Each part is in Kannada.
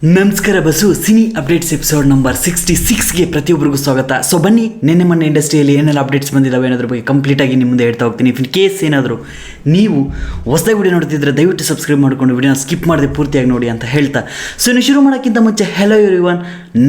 ನಮಸ್ಕಾರ ಬಸ್ಸು ಸಿನಿ ಅಪ್ಡೇಟ್ಸ್ ಎಪಿಸೋಡ್ ನಂಬರ್ 66ಗೆ ಪ್ರತಿಯೊಬ್ಬರಿಗೂ ಸ್ವಾಗತ. ಸೊ ಬನ್ನಿ, ನಿನ್ನೆ ಮೊನ್ನೆ ಇಂಡಸ್ಟ್ರಿಯಲ್ಲಿ ಏನೆಲ್ಲ ಅಪ್ಡೇಟ್ಸ್ ಬಂದಿದ್ದಾವೆ ಅನ್ನೋದ್ರ ಬಗ್ಗೆ ಕಂಪ್ಲೀಟಾಗಿ ನಿಮ್ಮ ಮುಂದೆ ಹೇಳ್ತಾ ಹೋಗ್ತೀನಿ. ಇನ್ ಕೇಸ್ ಏನಾದರೂ ನೀವು ಹೊಸದಾಗಿ ವಿಡಿಯೋ ನೋಡ್ತಿದ್ರೆ ದಯವಿಟ್ಟು ಸಬ್ಸ್ಕ್ರೈಬ್ ಮಾಡಿಕೊಂಡು ವಿಡಿಯೋನ ಸ್ಕಿಪ್ ಮಾಡದೆ ಪೂರ್ತಿಯಾಗಿ ನೋಡಿ ಅಂತ ಹೇಳ್ತಾ, ಸೊ ಇನ್ನು ಶುರು ಮಾಡೋಕ್ಕಿಂತ ಮುಂಚೆ ಹೆಲೋ ಎವ್ರಿವನ್,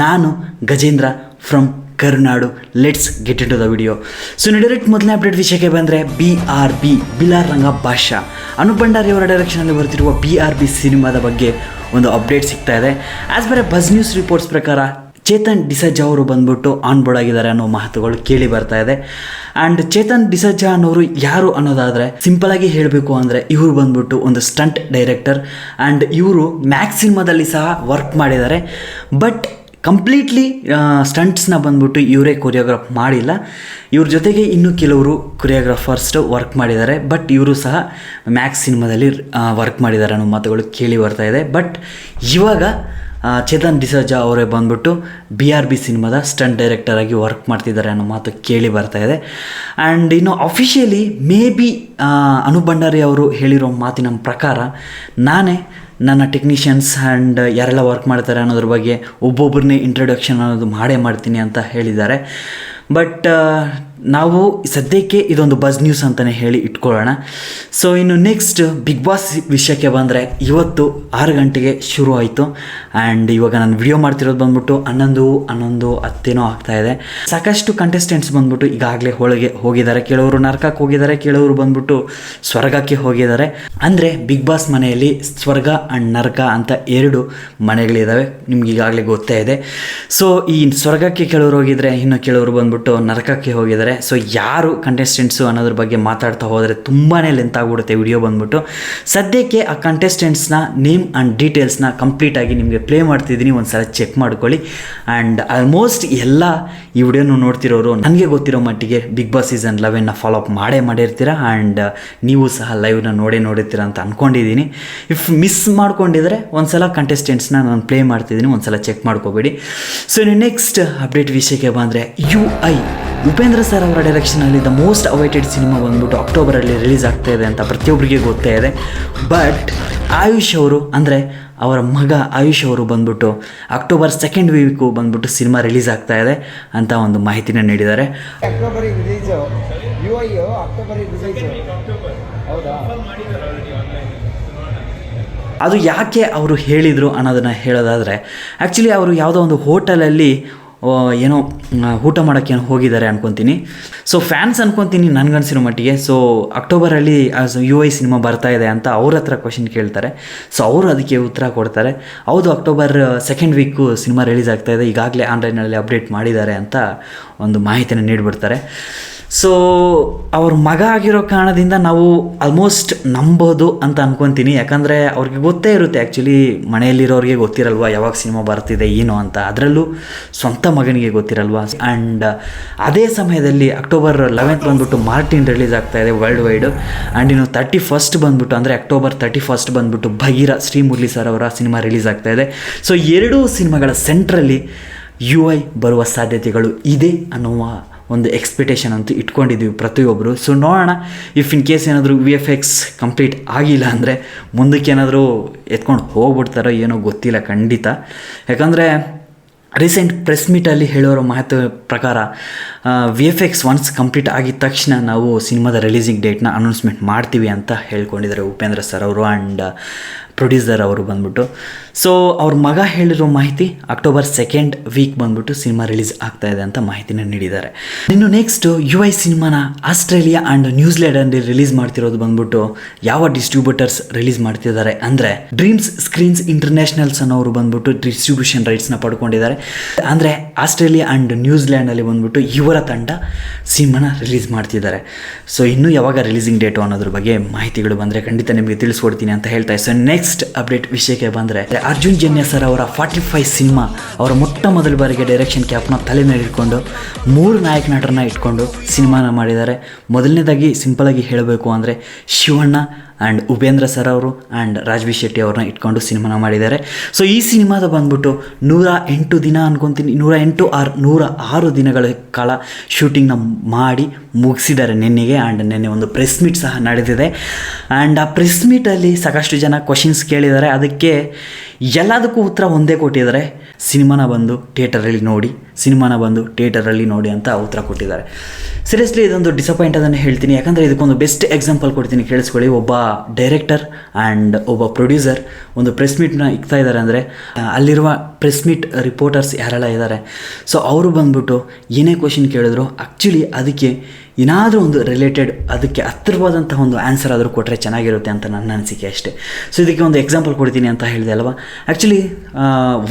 ನಾನು Gajendra from Karunadu. Let's get into the video. So direct ಮೊದಲನೇ ಅಪ್ಡೇಟ್ ವಿಷಯಕ್ಕೆ ಬಂದರೆ BRB ಬಿಲಾರ್ ರಂಗ ಭಾಷಾ ಅನೂಪ್ ಭಂಡಾರಿ ಅವರ ಡೈರೆಕ್ಷನಲ್ಲಿ ಬರ್ತಿರುವ BRB ಸಿನಿಮಾದ ಬಗ್ಗೆ ಒಂದು ಅಪ್ಡೇಟ್ ಸಿಗ್ತಾ ಇದೆ. As per buzz news reports ಪ್ರಕಾರ ಚೇತನ್ ಡಿಸಜ್ಜಾ ಅವರು ಬಂದ್ಬಿಟ್ಟು ಆನ್ ಬೋರ್ಡ್ ಆಗಿದ್ದಾರೆ ಅನ್ನೋ ಮಾತುಗಳು ಕೇಳಿ ಬರ್ತಾ ಇದೆ. ಆ್ಯಂಡ್ ಚೇತನ್ ಡಿಸಜ್ಜಾ ಅನ್ನೋರು ಯಾರು ಅನ್ನೋದಾದರೆ ಸಿಂಪಲ್ ಆಗಿ ಹೇಳಬೇಕು ಅಂದರೆ ಇವರು ಬಂದ್ಬಿಟ್ಟು ಒಂದು ಸ್ಟಂಟ್ ಡೈರೆಕ್ಟರ್. ಆ್ಯಂಡ್ ಇವರು ಮ್ಯಾಕ್ಸ್ ಸಿನಿಮಾದಲ್ಲಿ ಸಹ ವರ್ಕ್ ಮಾಡಿದ್ದಾರೆ. ಬಟ್ ಕಂಪ್ಲೀಟ್ಲಿ ಸ್ಟಂಟ್ಸ್ನ ಬಂದ್ಬಿಟ್ಟು ಇವರೇ ಕೊರಿಯೋಗ್ರಾಫ್ ಮಾಡಿಲ್ಲ. ಇವ್ರ ಜೊತೆಗೆ ಇನ್ನೂ ಕೆಲವರು ಕೊರಿಯೋಗ್ರಾಫರ್ಸ್ ವರ್ಕ್ ಮಾಡಿದ್ದಾರೆ. ಬಟ್ ಇವರು ಸಹ ಮ್ಯಾಕ್ಸ್ ಸಿನಿಮಾದಲ್ಲಿ ವರ್ಕ್ ಮಾಡಿದ್ದಾರೆ ಅನ್ನೋ ಮಾತುಗಳು ಕೇಳಿ ಬರ್ತಾ ಇದೆ. ಬಟ್ ಇವಾಗ ಚೇತನ್ ಡಿಸಜ್ಜಾ ಅವರೇ ಬಂದ್ಬಿಟ್ಟು BRB ಸಿನಿಮಾದ ಸ್ಟಂಟ್ ಡೈರೆಕ್ಟರಾಗಿ ವರ್ಕ್ ಮಾಡ್ತಿದ್ದಾರೆ ಅನ್ನೋ ಮಾತು ಕೇಳಿ ಬರ್ತಾ ಇದೆ. ಆ್ಯಂಡ್ ಇನ್ನು officially maybe Anup Bhandari ಅವರು ಹೇಳಿರೋ ಮಾತಿನ ಪ್ರಕಾರ ನಾನೇ ನನ್ನ ಟೆಕ್ನಿಷಿಯನ್ಸ್ ಆ್ಯಂಡ್ ಯಾರೆಲ್ಲ ವರ್ಕ್ ಮಾಡ್ತಾರೆ ಅನ್ನೋದ್ರ ಬಗ್ಗೆ ಒಬ್ಬೊಬ್ಬರನ್ನೇ ಇಂಟ್ರೊಡಕ್ಷನ್ ಅನ್ನೋದು ಮಾಡೇ ಮಾಡ್ತೀನಿ ಅಂತ ಹೇಳಿದ್ದಾರೆ. ಬಟ್ ನಾವು ಸದ್ಯಕ್ಕೆ ಇದೊಂದು ಬಜ್ ನ್ಯೂಸ್ ಅಂತಲೇ ಹೇಳಿ ಇಟ್ಕೊಳ್ಳೋಣ. ಸೊ ಇನ್ನು ನೆಕ್ಸ್ಟ್ ಬಿಗ್ ಬಾಸ್ ವಿಷಯಕ್ಕೆ ಬಂದರೆ ಇವತ್ತು 6 ಗಂಟೆಗೆ ಶುರು ಆಯಿತು. ಆ್ಯಂಡ್ ಇವಾಗ ನಾನು ವಿಡಿಯೋ ಮಾಡ್ತಿರೋದು ಬಂದ್ಬಿಟ್ಟು 11:10 ಆಗ್ತಾಯಿದೆ. ಸಾಕಷ್ಟು ಕಂಟೆಸ್ಟೆಂಟ್ಸ್ ಬಂದ್ಬಿಟ್ಟು ಈಗಾಗಲೇ ಹೋಗಿದ್ದಾರೆ. ಕೆಲವರು ನರಕಕ್ಕೆ ಹೋಗಿದ್ದಾರೆ, ಕೆಲವರು ಬಂದ್ಬಿಟ್ಟು ಸ್ವರ್ಗಕ್ಕೆ ಹೋಗಿದ್ದಾರೆ. ಅಂದರೆ ಬಿಗ್ ಬಾಸ್ ಮನೆಯಲ್ಲಿ ಸ್ವರ್ಗ ಆ್ಯಂಡ್ ನರಕ ಅಂತ 2 ಮನೆಗಳಿದ್ದಾವೆ, ನಿಮ್ಗೆ ಈಗಾಗಲೇ ಗೊತ್ತೇ ಇದೆ. ಸೊ ಈ ಸ್ವರ್ಗಕ್ಕೆ ಕೆಲವರು ಹೋಗಿದ್ದಾರೆ, ಇನ್ನು ಕೆಲವರು ಬಂದ್ಬಿಟ್ಟು ನರಕಕ್ಕೆ ಹೋಗಿದ್ದಾರೆ. ಸೊ ಯಾರು ಕಂಟೆಸ್ಟೆಂಟ್ಸು ಅನ್ನೋದ್ರ ಬಗ್ಗೆ ಮಾತಾಡ್ತಾ ಹೋದರೆ ತುಂಬಾ ಲೆಂತ್ ಆಗಿಬಿಡುತ್ತೆ ವಿಡಿಯೋ ಬಂದ್ಬಿಟ್ಟು. ಸದ್ಯಕ್ಕೆ ಆ ಕಂಟೆಸ್ಟೆಂಟ್ಸ್ನ ನೇಮ್ ಆ್ಯಂಡ್ ಡೀಟೇಲ್ಸ್ನ ಕಂಪ್ಲೀಟಾಗಿ ನಿಮಗೆ ಪ್ಲೇ ಮಾಡ್ತಿದ್ದೀನಿ, ಒಂದು ಸಲ ಚೆಕ್ ಮಾಡ್ಕೊಳ್ಳಿ. ಆ್ಯಂಡ್ ಆಲ್ಮೋಸ್ಟ್ ಎಲ್ಲ ಈ ವಿಡಿಯೋನು ನೋಡ್ತಿರೋರು ನನಗೆ ಗೊತ್ತಿರೋ ಮಟ್ಟಿಗೆ ಬಿಗ್ ಬಾಸ್ ಸೀಸನ್ 11ನ ಫಾಲೋ ಅಪ್ ಮಾಡಿರ್ತೀರ. ಆ್ಯಂಡ್ ನೀವು ಸಹ ಲೈವ್ನ ನೋಡಿರ್ತೀರ ಅಂತ ಅಂದ್ಕೊಂಡಿದ್ದೀನಿ. ಇಫ್ ಮಿಸ್ ಮಾಡ್ಕೊಂಡಿದ್ರೆ ಒಂದು ಸಲ ಕಂಟೆಸ್ಟೆಂಟ್ಸ್ನ ನಾನು ಪ್ಲೇ ಮಾಡ್ತಿದ್ದೀನಿ, ಒಂದು ಸಲ ಚೆಕ್ ಮಾಡ್ಕೋಬೇಡಿ. ಸೊ ಇನ್ನು ನೆಕ್ಸ್ಟ್ ಅಪ್ಡೇಟ್ ವಿಷಯಕ್ಕೆ ಬಂದರೆ UI ಉಪೇಂದ್ರ ಸರ್ ಅವರ ಡೈರೆಕ್ಷನಲ್ಲಿ ದ ಮೋಸ್ಟ್ ಅವೈಟೆಡ್ ಸಿನಿಮಾ ಬಂದ್ಬಿಟ್ಟು ಅಕ್ಟೋಬರಲ್ಲಿ ರಿಲೀಸ್ ಆಗ್ತಾ ಇದೆ ಅಂತ ಪ್ರತಿಯೊಬ್ಬರಿಗೆ ಗೊತ್ತೇ ಇದೆ. ಬಟ್ ಆಯುಷ್ ಅವರು ಅಂದರೆ ಅವರ ಮಗ ಆಯುಷ್ ಅವರು ಬಂದ್ಬಿಟ್ಟು ಅಕ್ಟೋಬರ್ 2nd ವೀಕು ಬಂದ್ಬಿಟ್ಟು ಸಿನಿಮಾ ರಿಲೀಸ್ ಆಗ್ತಾ ಇದೆ ಅಂತ ಒಂದು ಮಾಹಿತಿನ ನೀಡಿದ್ದಾರೆ. ಅದು ಯಾಕೆ ಅವರು ಹೇಳಿದರು ಅನ್ನೋದನ್ನು ಹೇಳೋದಾದರೆ, ಆ್ಯಕ್ಚುಲಿ ಅವರು ಯಾವುದೋ ಒಂದು ಹೋಟೆಲಲ್ಲಿ ಏನೋ ಊಟ ಮಾಡೋಕ್ಕೆ ಹೋಗಿದ್ದಾರೆ ಅನ್ಕೊತೀನಿ. ಸೊ ಫ್ಯಾನ್ಸ್ ಅನ್ಕೊತೀನಿ ನನಗನ್ಸಿರೋ ಮಟ್ಟಿಗೆ. ಸೊ ಅಕ್ಟೋಬರಲ್ಲಿ UI ಸಿನಿಮಾ ಬರ್ತಾ ಇದೆ ಅಂತ ಅವ್ರ ಹತ್ರ ಕ್ವಶನ್ ಕೇಳ್ತಾರೆ. ಸೊ ಅವರು ಅದಕ್ಕೆ ಉತ್ತರ ಕೊಡ್ತಾರೆ, ಹೌದು October 2nd week cinema release ಆಗ್ತಾ ಇದೆ, ಈಗಾಗಲೇ ಆನ್ಲೈನಲ್ಲಿ ಅಪ್ಡೇಟ್ ಮಾಡಿದ್ದಾರೆ ಅಂತ ಒಂದು ಮಾಹಿತಿನ ನೀಡಿಬಿಡ್ತಾರೆ. ಸೊ ಅವ್ರ ಮಗ ಆಗಿರೋ ಕಾರಣದಿಂದ ನಾವು ಆಲ್ಮೋಸ್ಟ್ ನಂಬೋದು ಅಂತ ಅಂದ್ಕೊತೀನಿ. ಯಾಕಂದರೆ ಅವ್ರಿಗೆ ಗೊತ್ತೇ ಇರುತ್ತೆ, ಆ್ಯಕ್ಚುಲಿ ಮನೆಯಲ್ಲಿರೋರಿಗೆ ಗೊತ್ತಿರಲ್ವ ಯಾವಾಗ ಸಿನಿಮಾ ಬರ್ತಿದೆ ಏನು ಅಂತ, ಅದರಲ್ಲೂ ಸ್ವಂತ ಮಗನಿಗೆ ಗೊತ್ತಿರಲ್ವ. ಆ್ಯಂಡ್ ಅದೇ ಸಮಯದಲ್ಲಿ ಅಕ್ಟೋಬರ್ 11th ಬಂದ್ಬಿಟ್ಟು ಮಾರ್ಟಿನ್ ರಿಲೀಸ್ ಆಗ್ತಾಯಿದೆ ವರ್ಲ್ಡ್ ವೈಡ್. ಆ್ಯಂಡ್ ಇನ್ನು 31st ಬಂದ್ಬಿಟ್ಟು ಅಂದರೆ ಅಕ್ಟೋಬರ್ 31st ಬಂದ್ಬಿಟ್ಟು ಭಗೀರ ಶ್ರೀ ಮುರಳಿ ಸರ್ ಅವರ ಸಿನಿಮಾ ರಿಲೀಸ್ ಆಗ್ತಾಯಿದೆ. ಸೊ 2 ಸಿನಿಮಾಗಳ ಸೆಂಟ್ರಲ್ಲಿ UI ಬರುವ ಸಾಧ್ಯತೆಗಳು ಇದೆ ಅನ್ನುವ ಒಂದು ಎಕ್ಸ್ಪೆಕ್ಟೇಷನ್ ಅಂತೂ ಇಟ್ಕೊಂಡಿದ್ದೀವಿ ಪ್ರತಿಯೊಬ್ಬರು. ಸೊ ನೋಡೋಣ, ಇಫ್ ಇನ್ ಕೇಸ್ ಏನಾದರೂ VFX ಕಂಪ್ಲೀಟ್ ಆಗಿಲ್ಲ ಅಂದರೆ ಮುಂದಕ್ಕೆ ಏನಾದರೂ ಎತ್ಕೊಂಡು ಹೋಗ್ಬಿಡ್ತಾರೋ ಏನೋ ಗೊತ್ತಿಲ್ಲ ಖಂಡಿತ. ಯಾಕಂದರೆ ರೀಸೆಂಟ್ ಪ್ರೆಸ್ ಮೀಟಲ್ಲಿ ಹೇಳೋರೋ ಮಾತು ಪ್ರಕಾರ VFX ಒನ್ಸ್ ಕಂಪ್ಲೀಟ್ ಆಗಿದ ತಕ್ಷಣ ನಾವು ಸಿನಿಮಾದ ರಿಲೀಸಿಂಗ್ ಡೇಟ್ನ ಅನೌನ್ಸ್ಮೆಂಟ್ ಮಾಡ್ತೀವಿ ಅಂತ ಹೇಳ್ಕೊಂಡಿದ್ದಾರೆ ಉಪೇಂದ್ರ ಸರ್ ಅವರು ಆ್ಯಂಡ್ ಪ್ರೊಡ್ಯೂಸರ್ ಅವರು ಬಂದ್ಬಿಟ್ಟು. ಸೊ ಅವ್ರ ಮಗ ಹೇಳಿರೋ ಮಾಹಿತಿ ಅಕ್ಟೋಬರ್ 2nd ವೀಕ್ ಬಂದ್ಬಿಟ್ಟು ಸಿನಿಮಾ ರಿಲೀಸ್ ಆಗ್ತಾ ಇದೆ ಅಂತ ಮಾಹಿತಿನ ನೀಡಿದ್ದಾರೆ. ಇನ್ನು ನೆಕ್ಸ್ಟ್ UI ಸಿನಿಮಾನ ಆಸ್ಟ್ರೇಲಿಯಾ ಆ್ಯಂಡ್ ನ್ಯೂಜಿಲೆಂಡಲ್ಲಿ ರಿಲೀಸ್ ಮಾಡ್ತಿರೋದು ಬಂದ್ಬಿಟ್ಟು ಯಾವ ಡಿಸ್ಟ್ರಿಬ್ಯೂಟರ್ಸ್ ರಿಲೀಸ್ ಮಾಡ್ತಿದ್ದಾರೆ ಅಂದರೆ ಡ್ರೀಮ್ಸ್ ಸ್ಕ್ರೀನ್ಸ್ ಇಂಟರ್ನ್ಯಾಷನಲ್ಸ್ ಅನ್ನೋರು ಬಂದ್ಬಿಟ್ಟು ಡಿಸ್ಟ್ರಿಬ್ಯೂಷನ್ ರೈಟ್ಸ್ನ ಪಡ್ಕೊಂಡಿದ್ದಾರೆ. ಅಂದರೆ ಆಸ್ಟ್ರೇಲಿಯಾ ಆ್ಯಂಡ್ ನ್ಯೂಜಿಲೆಂಡಲ್ಲಿ ಬಂದ್ಬಿಟ್ಟು ಇವರ ತಂಡ ಸಿನಿಮಾನ ರಿಲೀಸ್ ಮಾಡ್ತಿದ್ದಾರೆ. ಸೊ ಇನ್ನೂ ಯಾವಾಗ ರಿಲೀಸಿಂಗ್ ಡೇಟು ಅನ್ನೋದ್ರ ಬಗ್ಗೆ ಮಾಹಿತಿಗಳು ಬಂದರೆ ಖಂಡಿತ ನಿಮಗೆ ತಿಳಿಸ್ಕೊಡ್ತೀನಿ ಅಂತ ಹೇಳ್ತಾ. ಸೊ ನೆಕ್ಸ್ಟ್ ಅಪ್ಡೇಟ್ ವಿಷಯಕ್ಕೆ ಬಂದರೆ ಅರ್ಜುನ್ ಜನ್ಯ ಸರ್ ಅವರ 45 ಸಿನಿಮಾ ಅವರ ಮೊಟ್ಟ ಮೊದಲ ಬಾರಿಗೆ ಡೈರೆಕ್ಷನ್ ಕ್ಯಾಪ್ನ ತಲೆ ಮೇಲೆ ಇಟ್ಕೊಂಡು 3 ನಾಯಕ ನಟರನ್ನ ಇಟ್ಕೊಂಡು ಸಿನಿಮಾನ ಮಾಡಿದ್ದಾರೆ. ಮೊದಲನೇದಾಗಿ ಸಿಂಪಲಾಗಿ ಹೇಳಬೇಕು ಅಂದರೆ ಶಿವಣ್ಣ ಆ್ಯಂಡ್ ಉಪೇಂದ್ರ ಸರ್ ಅವರು ಆ್ಯಂಡ್ ರಾಜ್ಬಿ ಶೆಟ್ಟಿ ಅವ್ರನ್ನ ಇಟ್ಕೊಂಡು ಸಿನಿಮಾನ ಮಾಡಿದ್ದಾರೆ. ಸೊ ಈ ಸಿನಿಮಾದ ಬಂದ್ಬಿಟ್ಟು 108 ದಿನ ಅನ್ಕೊತೀನಿ, 106 ದಿನಗಳ ಕಾಲ ಶೂಟಿಂಗ್ನ ಮಾಡಿ ಮುಗಿಸಿದ್ದಾರೆ ನಿನ್ನೆಗೆ. ಆ್ಯಂಡ್ ನಿನ್ನೆ ಒಂದು ಪ್ರೆಸ್ ಮೀಟ್ ಸಹ ನಡೆದಿದೆ. ಆ್ಯಂಡ್ ಆ ಪ್ರೆಸ್ ಮೀಟಲ್ಲಿ ಸಾಕಷ್ಟು ಜನ ಕ್ವಶನ್ಸ್ ಕೇಳಿದ್ದಾರೆ. ಅದಕ್ಕೆ ಎಲ್ಲದಕ್ಕೂ ಉತ್ತರ ಒಂದೇ ಕೊಟ್ಟಿದ್ದಾರೆ, ಸಿನಿಮಾನ ಬಂದು ಥಿಯೇಟರಲ್ಲಿ ನೋಡಿ ಅಂತ ಉತ್ತರ ಕೊಟ್ಟಿದ್ದಾರೆ. ಸೀರಿಯಸ್ಲಿ ಇದೊಂದು ಡಿಸಪಾಯಿಂಟ್ ಅದನ್ನು ಹೇಳ್ತೀನಿ, ಯಾಕಂದರೆ ಇದಕ್ಕೊಂದು ಬೆಸ್ಟ್ ಎಕ್ಸಾಂಪಲ್ ಕೊಡ್ತೀನಿ, ಕೇಳಿಸ್ಕೊಳ್ಳಿ. ಒಬ್ಬ ಡೈರೆಕ್ಟರ್ ಆ್ಯಂಡ್ ಒಬ್ಬ ಪ್ರೊಡ್ಯೂಸರ್ ಒಂದು ಪ್ರೆಸ್ ಮೀಟ್ನ ಇಕ್ತಾ ಇದ್ದಾರೆ ಅಂದರೆ ಅಲ್ಲಿರುವ ಪ್ರೆಸ್ ಮೀಟ್ ರಿಪೋರ್ಟರ್ಸ್ ಯಾರೆಲ್ಲ ಇದ್ದಾರೆ, ಸೊ ಅವರು ಬಂದ್ಬಿಟ್ಟು ಏನೇ ಕ್ವಶನ್ ಕೇಳಿದ್ರು ಆ್ಯಕ್ಚುಲಿ ಅದಕ್ಕೆ ಏನಾದರೂ ಒಂದು ರಿಲೇಟೆಡ್, ಅದಕ್ಕೆ ಹತ್ತಿರವಾದಂಥ ಒಂದು ಆನ್ಸರ್ ಆದರೂ ಕೊಟ್ಟರೆ ಚೆನ್ನಾಗಿರುತ್ತೆ ಅಂತ ನನ್ನ ಅನಿಸಿಕೆ ಅಷ್ಟೇ. ಸೊ ಇದಕ್ಕೆ ಒಂದು ಎಕ್ಸಾಂಪಲ್ ಕೊಡ್ತೀನಿ ಅಂತ ಹೇಳಿದೆ ಅಲ್ವಾ. ಆ್ಯಕ್ಚುಲಿ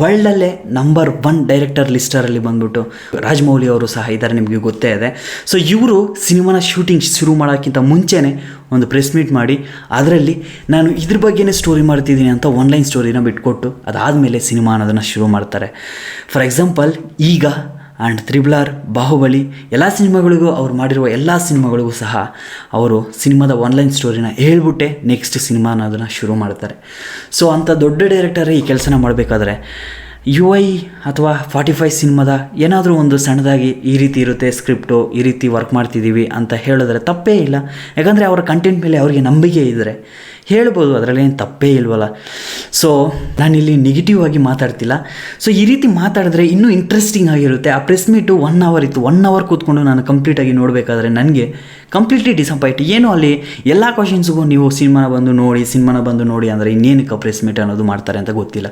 ವರ್ಲ್ಡಲ್ಲೇ ನಂಬರ್ 1 ಡೈರೆಕ್ಟರ್ ಲಿಸ್ಟರಲ್ಲಿ ಬಂದ್ಬಿಟ್ಟು ರಾಜಮೌಳಿ ಅವರು ಸಹ ಇದ್ದಾರೆ, ನಿಮಗೆ ಗೊತ್ತೇ ಇದೆ. ಸೊ ಇವರು ಸಿನಿಮಾನ ಶೂಟಿಂಗ್ ಶುರು ಮಾಡೋಕ್ಕಿಂತ ಮುಂಚೆನೇ ಒಂದು ಪ್ರೆಸ್ ಮೀಟ್ ಮಾಡಿ ಅದರಲ್ಲಿ ನಾನು ಇದ್ರ ಬಗ್ಗೆನೇ ಸ್ಟೋರಿ ಮಾಡ್ತಿದ್ದೀನಿ ಅಂತ ಆನ್ಲೈನ್ ಸ್ಟೋರಿನ ಬಿಟ್ಕೊಟ್ಟು ಅದಾದಮೇಲೆ ಸಿನಿಮಾ ಅನ್ನೋದನ್ನು ಶುರು ಮಾಡ್ತಾರೆ. ಫಾರ್ ಎಕ್ಸಾಂಪಲ್ ಈಗ ಆ್ಯಂಡ್ RRR, ಬಾಹುಬಲಿ ಎಲ್ಲ ಸಿನಿಮಾಗಳಿಗೂ ಅವ್ರು ಮಾಡಿರುವ ಎಲ್ಲ ಸಿನಿಮಾಗಳಿಗೂ ಸಹ ಅವರು ಸಿನಿಮಾದ ಆನ್ಲೈನ್ ಸ್ಟೋರಿನ ಹೇಳ್ಬಿಟ್ಟೆ ನೆಕ್ಸ್ಟ್ ಸಿನಿಮಾ ಅನ್ನೋದನ್ನು ಶುರು ಮಾಡ್ತಾರೆ. ಸೊ ಅಂಥ ದೊಡ್ಡ ಡೈರೆಕ್ಟರೇ ಈ ಕೆಲಸನ ಮಾಡಬೇಕಾದ್ರೆ UI ಅಥವಾ 45 ಸಿನಿಮಾದ ಏನಾದರೂ ಒಂದು ಸಣ್ಣದಾಗಿ ಈ ರೀತಿ ಇರುತ್ತೆ ಸ್ಕ್ರಿಪ್ಟು, ಈ ರೀತಿ ವರ್ಕ್ ಮಾಡ್ತಿದ್ದೀವಿ ಅಂತ ಹೇಳಿದ್ರೆ ತಪ್ಪೇ ಇಲ್ಲ. ಯಾಕಂದರೆ ಅವರ ಕಂಟೆಂಟ್ ಮೇಲೆ ಅವರಿಗೆ ನಂಬಿಕೆ ಇದ್ದರೆ ಹೇಳ್ಬೋದು, ಅದರಲ್ಲೇನು ತಪ್ಪೇ ಇಲ್ವಲ್ಲ. ಸೊ ನಾನಿಲ್ಲಿ ನೆಗೆಟಿವ್ ಆಗಿ ಮಾತಾಡ್ತಿಲ್ಲ. ಸೊ ಈ ರೀತಿ ಮಾತಾಡಿದ್ರೆ ಇನ್ನೂ ಇಂಟ್ರೆಸ್ಟಿಂಗ್ ಆಗಿರುತ್ತೆ. ಆ ಪ್ರೆಸ್ ಮೀಟು 1 ಅವರ್ ಇತ್ತು. 1 ಅವರ್ ಕೂತ್ಕೊಂಡು ನಾನು ಕಂಪ್ಲೀಟಾಗಿ ನೋಡಬೇಕಾದ್ರೆ ನನಗೆ ಕಂಪ್ಲೀಟ್ಲಿ ಡಿಸಪಾಯಿಂಟ್. ಏನು ಅಲ್ಲಿ ಎಲ್ಲ ಕ್ವಶನ್ಸ್ಗೂ ನೀವು ಸಿನಿಮಾನ ಬಂದು ನೋಡಿ ಅಂದರೆ ಇನ್ನೇನಕ್ಕೆ ಪ್ರೆಸ್ ಮೀಟ್ ಅನ್ನೋದು ಮಾಡ್ತಾರೆ ಅಂತ ಗೊತ್ತಿಲ್ಲ.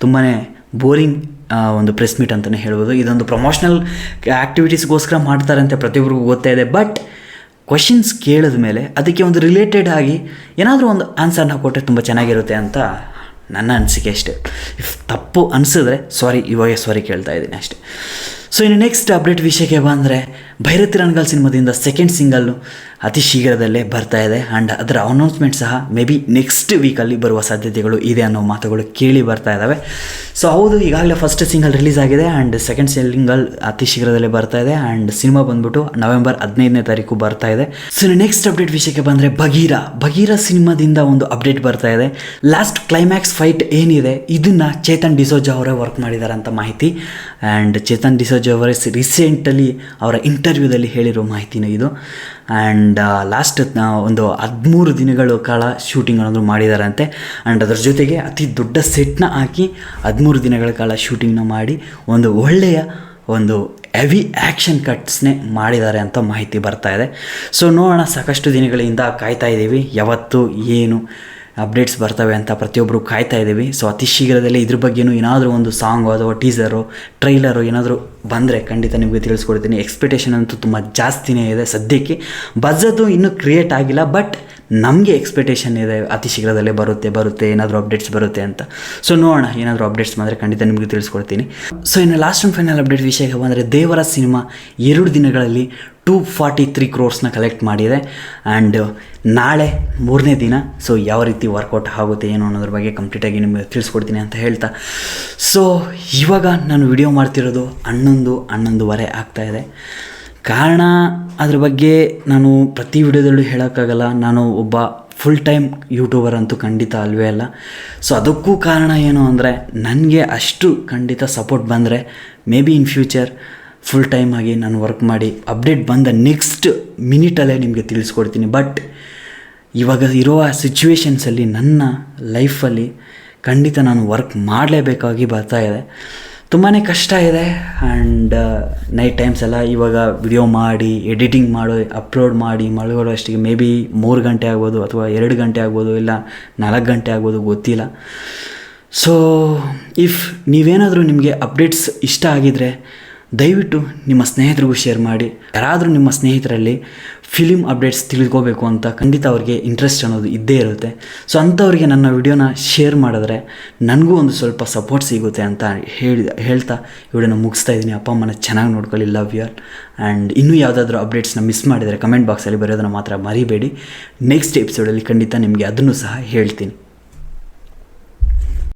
ತುಂಬಾ ಬೋರಿಂಗ್ ಒಂದು ಪ್ರೆಸ್ ಮೀಟ್ ಅಂತಲೇ ಹೇಳ್ಬೋದು. ಇದೊಂದು ಪ್ರಮೋಷನಲ್ ಆ್ಯಕ್ಟಿವಿಟೀಸ್ಗೋಸ್ಕರ ಮಾಡ್ತಾರೆ ಅಂತ ಪ್ರತಿಯೊಬ್ಬರಿಗೂ ಗೊತ್ತೇ ಇದೆ. ಬಟ್ ಕ್ವಶನ್ಸ್ ಕೇಳಿದ ಮೇಲೆ ಅದಕ್ಕೆ ಒಂದು ರಿಲೇಟೆಡ್ ಆಗಿ ಏನಾದರೂ ಒಂದು ಆನ್ಸರ್ನ ಕೊಟ್ಟರೆ ತುಂಬ ಚೆನ್ನಾಗಿರುತ್ತೆ ಅಂತ ನನ್ನ ಅನಿಸಿಕೆ ಅಷ್ಟೇ. ಇಫ್ ತಪ್ಪು ಅನಿಸಿದ್ರೆ ಸಾರಿ ಕೇಳ್ತಾ ಇದ್ದೀನಿ ಅಷ್ಟೇ. ಸೊ ಇನ್ನು ನೆಕ್ಸ್ಟ್ ಅಪ್ಡೇಟ್ ವಿಷಯಕ್ಕೆ ಬಂದರೆ ಭೈರತಿ ರಣಗಾಲ್ ಸಿನಿಮಾದಿಂದ ಸೆಕೆಂಡ್ ಸಿಂಗಲ್ಲು ಅತಿ ಶೀಘ್ರದಲ್ಲೇ ಬರ್ತಾ ಇದೆ. ಆ್ಯಂಡ್ ಅದರ ಅನೌನ್ಸ್ಮೆಂಟ್ ಸಹ ಮೇ ಬಿ ನೆಕ್ಸ್ಟ್ ವೀಕಲ್ಲಿ ಬರುವ ಸಾಧ್ಯತೆಗಳು ಇದೆ ಅನ್ನೋ ಮಾತುಗಳು ಕೇಳಿ ಬರ್ತಾ ಇದ್ದಾವೆ. ಸೊ ಹೌದು, ಈಗಾಗಲೇ ಫಸ್ಟ್ ಸಿಂಗಲ್ ರಿಲೀಸ್ ಆಗಿದೆ ಆ್ಯಂಡ್ ಸೆಕೆಂಡ್ ಸಿಂಗಲ್ ಅತಿ ಶೀಘ್ರದಲ್ಲೇ ಬರ್ತಾ ಇದೆ. ಆ್ಯಂಡ್ ಸಿನಿಮಾ ಬಂದ್ಬಿಟ್ಟು ನವೆಂಬರ್ 15ನೇ ತಾರೀಕು ಬರ್ತಾ ಇದೆ. ಸೊ ನೆಕ್ಸ್ಟ್ ಅಪ್ಡೇಟ್ ವಿಷಯಕ್ಕೆ ಬಂದರೆ ಬಗೀರಾ ಸಿನಿಮಾದಿಂದ ಒಂದು ಅಪ್ಡೇಟ್ ಬರ್ತಾ ಇದೆ. ಲಾಸ್ಟ್ ಕ್ಲೈಮ್ಯಾಕ್ಸ್ ಫೈಟ್ ಏನಿದೆ ಇದನ್ನು ಚೇತನ್ ಡಿಸೋಜಾ ಅವರೇ ವರ್ಕ್ ಮಾಡಿದ್ದಾರೆ ಅಂತ ಮಾಹಿತಿ. ಆ್ಯಂಡ್ ಚೇತನ್ ಡಿಸೋಜಾ ಅವರೇ ರೀಸೆಂಟಲ್ಲಿ ಅವರ ಇಂಟರ್ವ್ಯೂದಲ್ಲಿ ಹೇಳಿರೋ ಮಾಹಿತಿನೂ ಇದು. ಆ್ಯಂಡ್ ಲಾಸ್ಟ್ ಒಂದು 13 ದಿನಗಳ ಕಾಲ ಶೂಟಿಂಗ್ ಅನ್ನೋದು ಮಾಡಿದಾರಂತೆ. ಆ್ಯಂಡ್ ಅದರ ಜೊತೆಗೆ ಅತಿ ದೊಡ್ಡ ಸೆಟ್ನ ಹಾಕಿ 13 ದಿನಗಳ ಕಾಲ ಶೂಟಿಂಗ್ನ ಮಾಡಿ ಒಂದು ಒಳ್ಳೆಯ ಒಂದು ಹೆವಿ ಆ್ಯಕ್ಷನ್ ಕಟ್ಸ್ನೇ ಮಾಡಿದ್ದಾರೆ ಅಂತ ಮಾಹಿತಿ ಬರ್ತಾ ಇದೆ. ಸೊ ನೋಡೋಣ, ಸಾಕಷ್ಟು ದಿನಗಳಿಂದ ಕಾಯ್ತಾ ಇದ್ದೀವಿ ಯಾವತ್ತು ಏನು ಅಪ್ಡೇಟ್ಸ್ ಬರ್ತವೆ ಅಂತ ಪ್ರತಿಯೊಬ್ಬರು ಕಾಯ್ತಾ ಇದ್ದೀವಿ. ಸೊ ಅತಿ ಶೀಘ್ರದಲ್ಲೇ ಇದ್ರ ಬಗ್ಗೆಯೂ ಏನಾದರೂ ಒಂದು ಸಾಂಗು ಅಥವಾ ಟೀಸರು ಟ್ರೈಲರು ಏನಾದರೂ ಬಂದರೆ ಖಂಡಿತ ನಿಮಗೆ ತಿಳಿಸ್ಕೊಡ್ತೀನಿ. ಎಕ್ಸ್ಪೆಕ್ಟೇಷನ್ ಅಂತೂ ತುಂಬ ಜಾಸ್ತಿನೇ ಇದೆ. ಸದ್ಯಕ್ಕೆ ಬಜೆಟು ಇನ್ನೂ ಕ್ರಿಯೇಟ್ ಆಗಿಲ್ಲ, ಬಟ್ ನಮಗೆ ಎಕ್ಸ್ಪೆಕ್ಟೇಷನ್ ಇದೆ ಅತಿ ಶೀಘ್ರದಲ್ಲೇ ಬರುತ್ತೆ ಏನಾದರೂ ಅಪ್ಡೇಟ್ಸ್ ಬರುತ್ತೆ ಅಂತ. ಸೊ ನೋಡೋಣ, ಏನಾದರೂ ಅಪ್ಡೇಟ್ಸ್ ಬಂದರೆ ಖಂಡಿತ ನಿಮಗೆ ತಿಳಿಸ್ಕೊಡ್ತೀನಿ. ಸೊ ಇನ್ನು ಲಾಸ್ಟ್ ಆ್ಯಂಡ್ ಫೈನಲ್ ಅಪ್ಡೇಟ್ ವಿಷಯಕ್ಕೆ ಬಂದರೆ ದೇವರ ಸಿನಿಮಾ 2 ದಿನಗಳಲ್ಲಿ 243 crores ಕಲೆಕ್ಟ್ ಮಾಡಿದೆ. ಆ್ಯಂಡ್ ನಾಳೆ 3ನೇ ದಿನ. ಸೊ ಯಾವ ರೀತಿ ವರ್ಕೌಟ್ ಆಗುತ್ತೆ ಏನು ಅನ್ನೋದ್ರ ಬಗ್ಗೆ ಕಂಪ್ಲೀಟಾಗಿ ನಿಮಗೆ ತಿಳಿಸ್ಕೊಡ್ತೀನಿ ಅಂತ ಹೇಳ್ತಾ, ಸೊ ಇವಾಗ ನಾನು ವಿಡಿಯೋ ಮಾಡ್ತಿರೋದು 11:30 ಆಗ್ತಾಯಿದೆ. ಕಾರಣ ಅದ್ರ ಬಗ್ಗೆ ನಾನು ಪ್ರತಿ ವಿಡಿಯೋದಲ್ಲೂ ಹೇಳೋಕ್ಕಾಗಲ್ಲ. ನಾನು ಒಬ್ಬ ಫುಲ್ ಟೈಮ್ ಯೂಟ್ಯೂಬರ್ ಅಂತೂ ಖಂಡಿತ ಅಲ್ವೇ ಅಲ್ಲ. ಸೊ ಅದಕ್ಕೂ ಕಾರಣ ಏನು ಅಂದರೆ ನನಗೆ ಅಷ್ಟು ಖಂಡಿತ ಸಪೋರ್ಟ್ ಬಂದರೆ may be in future full time ಆಗಿ ನಾನು ವರ್ಕ್ ಮಾಡಿ ಅಪ್ಡೇಟ್ ಬಂದ ನೆಕ್ಸ್ಟ್ ಮಿನಿಟಲ್ಲೇ ನಿಮಗೆ ತಿಳಿಸ್ಕೊಡ್ತೀನಿ. ಬಟ್ ಇವಾಗ ಇರುವ ಸಿಚುವೇಶನ್ಸಲ್ಲಿ ನನ್ನ ಲೈಫಲ್ಲಿ ಖಂಡಿತ ನಾನು ವರ್ಕ್ ಮಾಡಲೇಬೇಕಾಗಿ ಬರ್ತಾ ಇದೆ. ತುಂಬಾ ಕಷ್ಟ ಇದೆ. ಆ್ಯಂಡ್ ನೈಟ್ ಟೈಮ್ಸ್ ಎಲ್ಲ ಇವಾಗ ವಿಡಿಯೋ ಮಾಡಿ ಎಡಿಟಿಂಗ್ ಅಪ್ಲೋಡ್ ಮಾಡಿ ಮಲಗೋದು ಅಷ್ಟಿಗೆ ಮೇ ಬಿ 3 ಗಂಟೆ ಆಗ್ಬೋದು ಅಥವಾ 2 ಗಂಟೆ ಆಗ್ಬೋದು, ಇಲ್ಲ 4 ಗಂಟೆ ಆಗ್ಬೋದು, ಗೊತ್ತಿಲ್ಲ. ಸೊ ಇಫ್ ನೀವೇನಾದರೂ ನಿಮಗೆ ಅಪ್ಡೇಟ್ಸ್ ಇಷ್ಟ ಆಗಿದರೆ ದಯವಿಟ್ಟು ನಿಮ್ಮ ಸ್ನೇಹಿತರಿಗೂ ಶೇರ್ ಮಾಡಿ. ಯಾರಾದರೂ ನಿಮ್ಮ ಸ್ನೇಹಿತರಲ್ಲಿ ಫಿಲಿಮ್ ಅಪ್ಡೇಟ್ಸ್ ತಿಳ್ಕೋಬೇಕು ಅಂತ ಖಂಡಿತ ಅವ್ರಿಗೆ ಇಂಟ್ರೆಸ್ಟ್ ಅನ್ನೋದು ಇದ್ದೇ ಇರುತ್ತೆ. ಸೊ ಅಂಥವ್ರಿಗೆ ನನ್ನ ವಿಡಿಯೋನ ಶೇರ್ ಮಾಡಿದ್ರೆ ನನಗೂ ಒಂದು ಸ್ವಲ್ಪ ಸಪೋರ್ಟ್ ಸಿಗುತ್ತೆ ಅಂತ ಹೇಳ್ತಾ ವಿಡಿಯೋನ ಮುಗಿಸ್ತಾ ಇದ್ದೀನಿ. ಅಪ್ಪ ಅಮ್ಮನ ಚೆನ್ನಾಗಿ ನೋಡ್ಕೊಳ್ಳಿ. Love you all. ಆ್ಯಂಡ್ ಇನ್ನೂ ಯಾವುದಾದ್ರೂ ಅಪ್ಡೇಟ್ಸ್ನ ಮಿಸ್ ಮಾಡಿದರೆ ಕಮೆಂಟ್ ಬಾಕ್ಸಲ್ಲಿ ಬರೆಯೋದನ್ನು ಮಾತ್ರ ಮರಿಬೇಡಿ. ನೆಕ್ಸ್ಟ್ ಎಪಿಸೋಡಲ್ಲಿ ಖಂಡಿತ ನಿಮಗೆ ಅದನ್ನು ಸಹ ಹೇಳ್ತೀನಿ.